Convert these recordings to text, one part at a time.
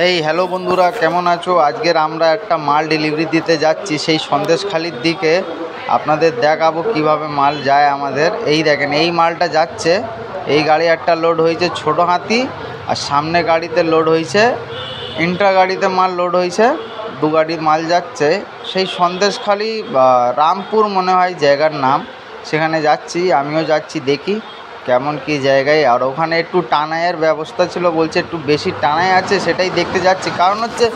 এই হ্যালো বন্ধুরা, কেমন আছো? আজকের আমরা একটা মাল ডেলিভারি দিতে যাচ্ছি সেই সন্দেশখালির দিকে। আপনাদের দেখাবো কিভাবে মাল যায় আমাদের। এই দেখেন, এই মালটা যাচ্ছে, এই গাড়ি একটা লোড হয়েছে ছোট হাতি, আর সামনে গাড়িতে লোড হয়েছে, ইন্ট্রা গাড়িতে মাল লোড হয়েছে, দু গাড়ির মাল যাচ্ছে সেই সন্দেশখালি বা রামপুর মনে হয় জায়গার নাম। সেখানে যাচ্ছি, আমিও যাচ্ছি, দেখি কেমন কি জায়গায়। আর ওখানে একটু টানাইয়ের ব্যবস্থা ছিল, বলছে একটু বেশি টানাই আছে, সেটাই দেখতে যাচ্ছি। কারণ হচ্ছে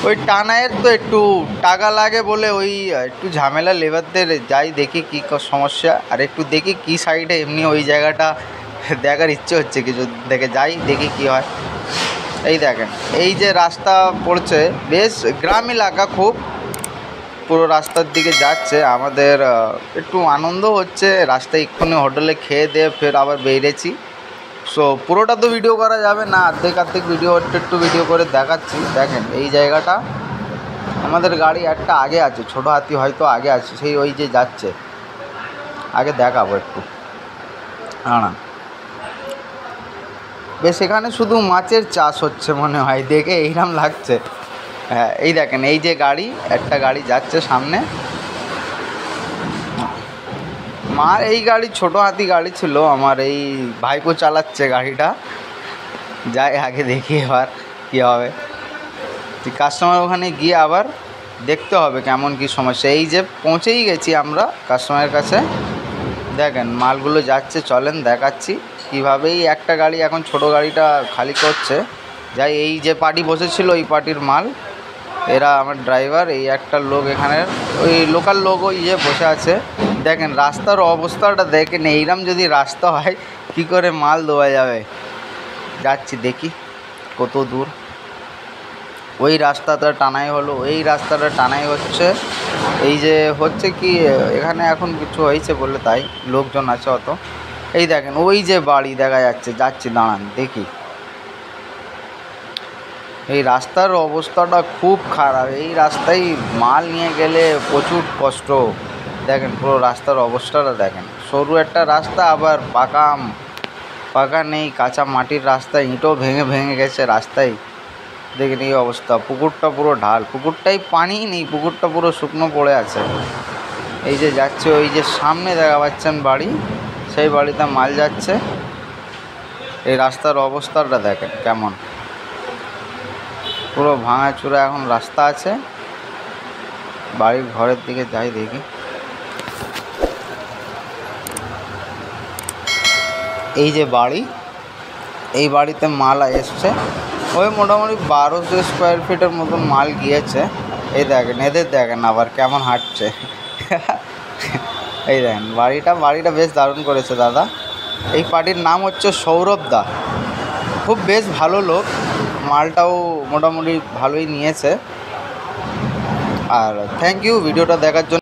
ওই টানাইয়ের তো একটু টাকা লাগে বলে ওই একটু ঝামেলা লেবারদের যাই, দেখি কী সমস্যা, আর একটু দেখি কি সাইডে এমনি ওই জায়গাটা দেখার ইচ্ছে হচ্ছে, কিছু দেখে যাই, দেখি কি হয়। এই দেখেন, এই যে রাস্তা পড়ছে, বেশ গ্রাম এলাকা, খুব পুরো রাস্তার দিকে যাচ্ছে। আমাদের একটু আনন্দ হচ্ছে, রাস্তায় এক্ষুনি হোটেলে খেয়ে দিয়ে ফের আবার বেরিয়েছি। সো পুরোটা তো ভিডিও করা যাবে না, অর্ধেক ভিডিও, একটু ভিডিও করে দেখাচ্ছি। দেখেন এই জায়গাটা, আমাদের গাড়ি একটা আগে আছে, ছোটো হাতি হয়তো আগে আছে, সেই ওই যে যাচ্ছে, আগে দেখাবো একটু। না বেশ, এখানে শুধু মাছের চাষ হচ্ছে মনে হয়, দেখে এইরকম লাগছে। হ্যাঁ, এই দেখেন, এই যে গাড়ি, একটা গাড়ি যাচ্ছে সামনে, মার এই গাড়ি ছোটো হাতি গাড়ি ছিল, আমার এই ভাইপো চালাচ্ছে গাড়িটা। যাই আগে দেখি এবার কী হবে। কাস্টমার ওখানে গিয়ে আবার দেখতে হবে কেমন কি সমস্যা। এই যে পৌঁছেই গেছি আমরা কাস্টমারের কাছে। দেখেন মালগুলো যাচ্ছে, চলেন দেখাচ্ছি কীভাবে। এই একটা গাড়ি এখন ছোটো গাড়িটা খালি করছে। যাই, এই যে পার্টি বসেছিল ওই পার্টির মাল, এরা আমার ড্রাইভার, এই একটা লোক এখানের ওই লোকাল লোক ওই যে বসে আছে। দেখেন রাস্তার অবস্থাটা দেখেন, এইরকম যদি রাস্তা হয় কী করে মাল দেওয়া যাবে। যাচ্ছি দেখি কত দূর। ওই রাস্তাটা টানাই হলো, এই রাস্তাটা টানাই হচ্ছে। এই যে হচ্ছে কি, এখানে এখন কিছু হয়েছে বলে তাই লোকজন আছে অত। এই দেখেন ওই যে বাড়ি দেখা যাচ্ছে, যাচ্ছি, দাঁড়ান দেখি। এই রাস্তার অবস্থাটা খুব খারাপ, এই রাস্তায় মাল নিয়ে গেলে প্রচুর কষ্ট। দেখেন পুরো রাস্তার অবস্থাটা দেখেন, সরু একটা রাস্তা, আবার পাকা নেই, কাঁচা মাটির রাস্তা, ইঁটও ভেঙে গেছে রাস্তায়। দেখেন এই অবস্থা, পুকুরটা পুরো ঢাল, পুকুরটাই পানি নেই, পুকুরটা পুরো শুকনো পড়ে আছে। এই যে যাচ্ছে, ওই যে সামনে দেখা পাচ্ছেন বাড়ি, সেই বাড়িতে মাল যাচ্ছে। এই রাস্তার অবস্থাটা দেখেন কেমন, পুরো ভাঙাচোরা এখন রাস্তা আছে। বাড়ির ঘরের দিকে যাই দেখি। এই যে বাড়ি, এই বাড়িতে মাল এসছে, ওই মোটামুটি 1200 স্কোয়ার ফিটের মতন মাল গিয়েছে। এই দেখেন, এদের দেখেন আবার কেমন হাঁটছে। এই দেখেন বাড়িটা বেশ দারুণ করেছে দাদা। এই পার্টির নাম হচ্ছে সৌরভ দা, খুব বেশ ভালো লোক, মালটাও মোটামুটি ভালোই নিয়েছে। আর থ্যাংক ইউ ভিডিওটা দেখার জন্য।